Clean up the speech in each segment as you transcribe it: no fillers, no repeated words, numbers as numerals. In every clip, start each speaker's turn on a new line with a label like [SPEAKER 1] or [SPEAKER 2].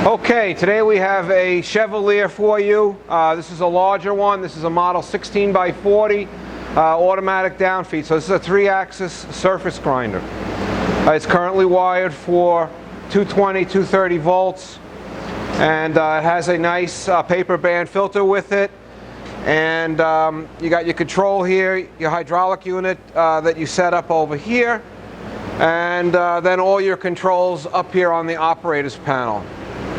[SPEAKER 1] Okay, today we have a Chevalier for you. This is a larger one. This is a model 16 by 40 automatic down feed. So this is a 3-axis surface grinder. It's currently wired for 220, 230 volts, and it has a nice paper band filter with it. And you got your control here, your hydraulic unit that you set up over here, and then all your controls up here on the operator's panel.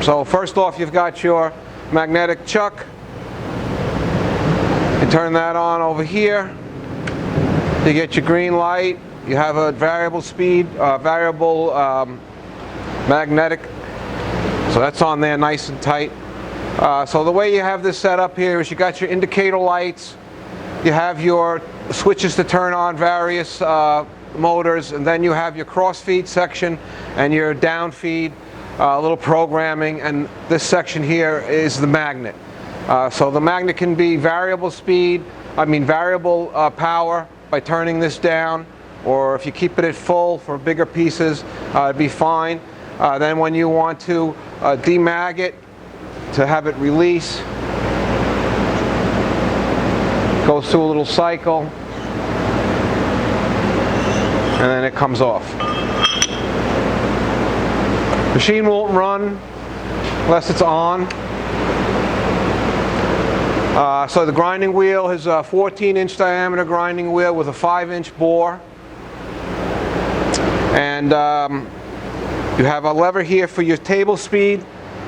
[SPEAKER 1] So first off, you've got your magnetic chuck. You turn that on over here. You get your green light. You have a variable speed, variable magnetic. So that's on there nice and tight. So the way you have this set up here is you got your indicator lights. You have your switches to turn on various motors, and then you have your cross-feed section and your down feed. A little programming, and this section here is the magnet. So the magnet can be variable speed, variable power by turning this down, or if you keep it at full for bigger pieces, it'd be fine. Then when you want to demag it, to have it release, goes through a little cycle, and then it comes off. Machine won't run unless it's on. So the grinding wheel is a 14-inch diameter grinding wheel with a 5-inch bore. And you have a lever here for your table speed,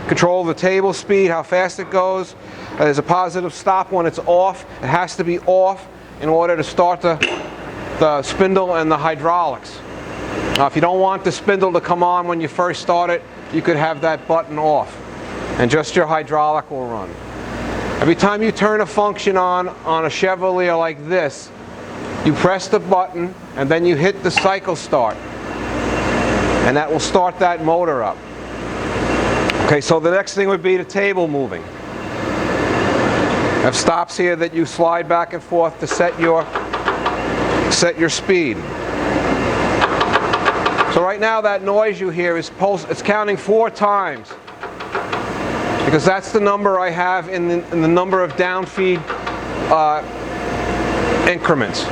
[SPEAKER 1] control the table speed, how fast it goes. There's a positive stop when it's off. It has to be off in order to start the spindle and the hydraulics. If you don't want the spindle to come on when you first start it, you could have that button off, and just your hydraulic will run. Every time you turn a function on a Chevalier like this, you press the button and then you hit the cycle start, and that will start that motor up. Okay, so the next thing would be the table moving. Have stops here that you slide back and forth to set your speed. So right now that noise you hear is it's counting 4 times, because that's the number I have in the number of down feed increments.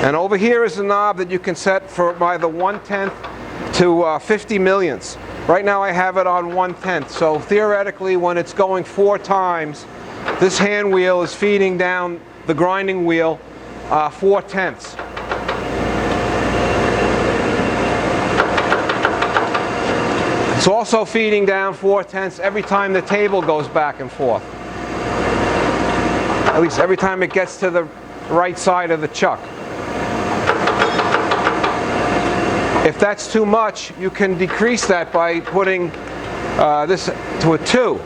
[SPEAKER 1] And over here is a knob that you can set for by the 1/10 to 50 millionths. Right now I have it on 1/10. So theoretically, when it's going 4 times, this hand wheel is feeding down the grinding wheel 4/10. It's also feeding down 4/10 every time the table goes back and forth. At least every time it gets to the right side of the chuck. If that's too much, you can decrease that by putting this to a 2.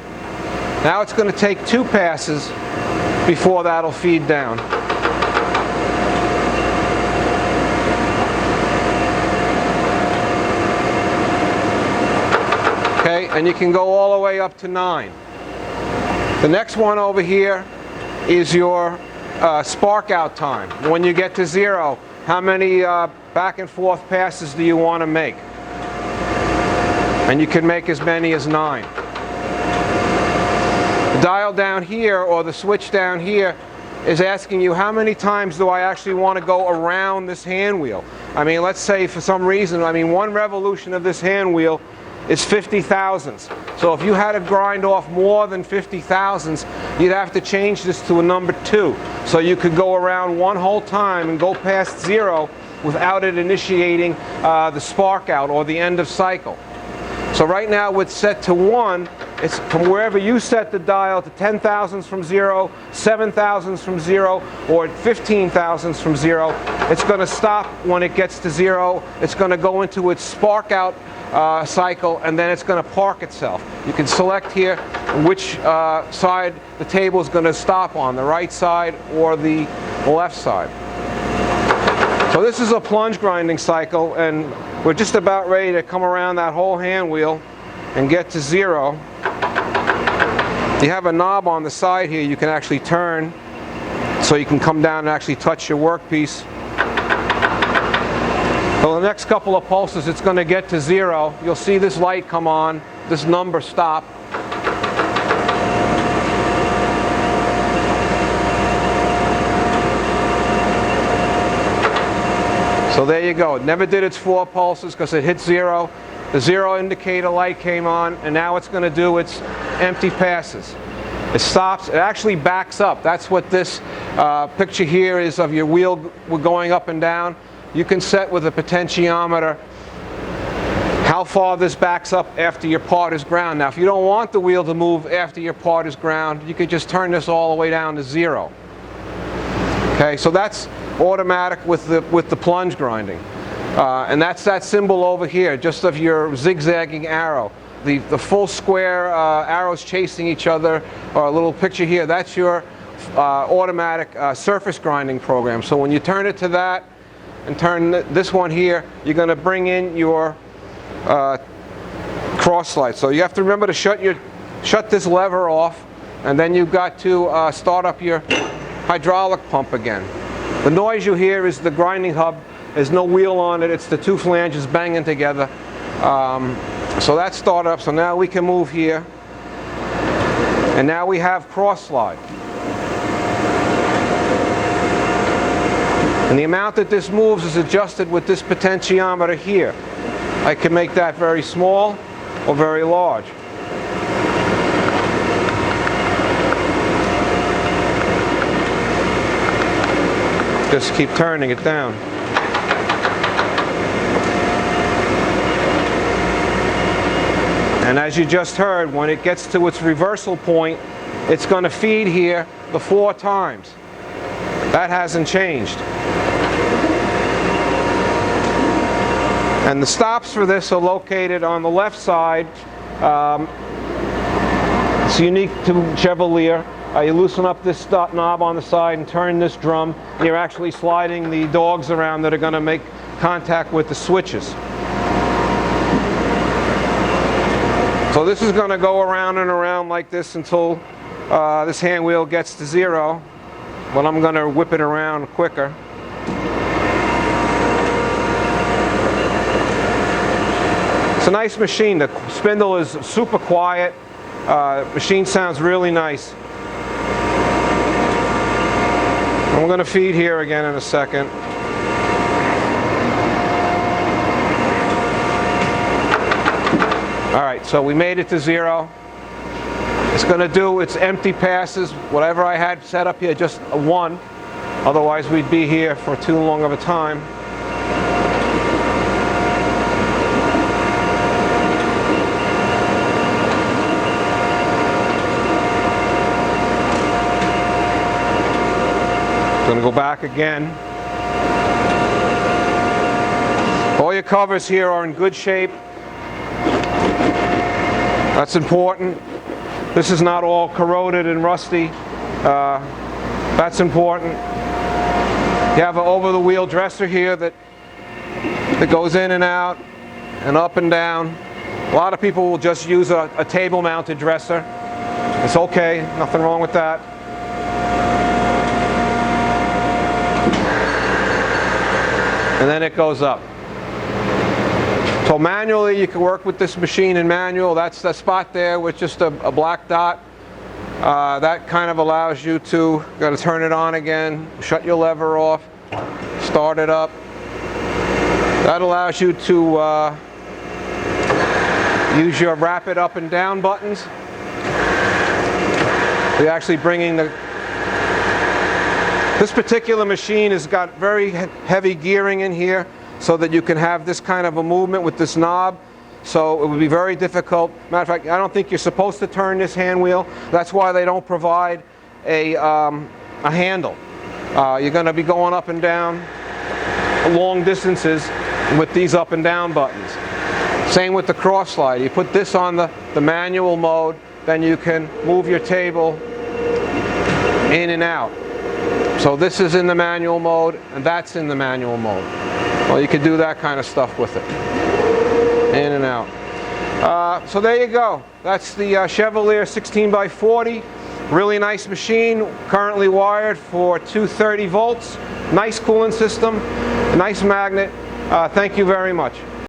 [SPEAKER 1] Now it's going to take 2 passes before that'll feed down. Okay, and you can go all the way up to 9. The next one over here is your spark out time. When you get to 0, how many back and forth passes do you want to make? And you can make as many as 9. The dial down here, or the switch down here, is asking you how many times do I actually want to go around this hand wheel. Let's say for some reason, one revolution of this hand wheel is 50 thousandths. So if you had to grind off more than 50 thousandths, you'd have to change this to a number 2. So you could go around one whole time and go past 0 without it initiating the spark out or the end of cycle. So right now it's set to 1. It's from wherever you set the dial to 10 thousandths from 0, 7 thousandths from 0, or 15 thousandths from 0. It's going to stop when it gets to 0. It's going to go into its spark out cycle, and then it's going to park itself. You can select here which side the table is going to stop on, the right side or the left side. So this is a plunge grinding cycle, and we're just about ready to come around that whole hand wheel and get to 0. You have a knob on the side here you can actually turn, so you can come down and actually touch your workpiece. So the next couple of pulses it's going to get to 0. You'll see this light come on, this number stop. So there you go. It never did its 4 pulses because it hit 0. The 0 indicator light came on, and now it's going to do its empty passes. It stops. It actually backs up. That's what this picture here is of your wheel going up and down. You can set with a potentiometer how far this backs up after your part is ground. Now, if you don't want the wheel to move after your part is ground, you could just turn this all the way down to 0. Okay, so that's automatic with the plunge grinding. And that's that symbol over here, just of your zigzagging arrow. The full square arrows chasing each other, or a little picture here, that's your automatic surface grinding program. So when you turn it to that and turn this one here, you're going to bring in your cross slide. So you have to remember to shut this lever off, and then you've got to start up your hydraulic pump again. The noise you hear is the grinding hub. There's no wheel on it. It's the 2 flanges banging together. So that's started up. So now we can move here. And now we have cross slide. And the amount that this moves is adjusted with this potentiometer here. I can make that very small or very large. Just keep turning it down. And as you just heard, when it gets to its reversal point, it's going to feed here the 4 times. That hasn't changed. And the stops for this are located on the left side. It's unique to Chevalier. You loosen up this knob on the side and turn this drum, and you're actually sliding the dogs around that are going to make contact with the switches. So this is going to go around and around like this until this hand wheel gets to 0, but I'm going to whip it around quicker. It's a nice machine. The spindle is super quiet. Machine sounds really nice. I'm going to feed here again in a second. Alright, so we made it to 0. It's going to do its empty passes, whatever I had set up here, just a 1. Otherwise we'd be here for too long of a time. Going to go back again. All your covers here are in good shape. That's important. This is not all corroded and rusty. That's important. You have an over-the-wheel dresser here that goes in and out and up and down. A lot of people will just use a table-mounted dresser. It's okay, nothing wrong with that. And then it goes up. So manually, you can work with this machine in manual. That's the spot there with just a black dot. That kind of allows you to, got to turn it on again, shut your lever off, start it up. That allows you to use your rapid up and down buttons. You're actually bringing this particular machine has got very heavy gearing in here so that you can have this kind of a movement with this knob. So it would be very difficult. Matter of fact, I don't think you're supposed to turn this hand wheel. That's why they don't provide a handle. You're going to be going up and down long distances with these up and down buttons. Same with the cross slide. You put this on the manual mode, then you can move your table in and out. So this is in the manual mode, and that's in the manual mode. Well, you can do that kind of stuff with it. In and out. So there you go. That's the Chevalier 16x40. Really nice machine. Currently wired for 230 volts. Nice cooling system. Nice magnet. Thank you very much.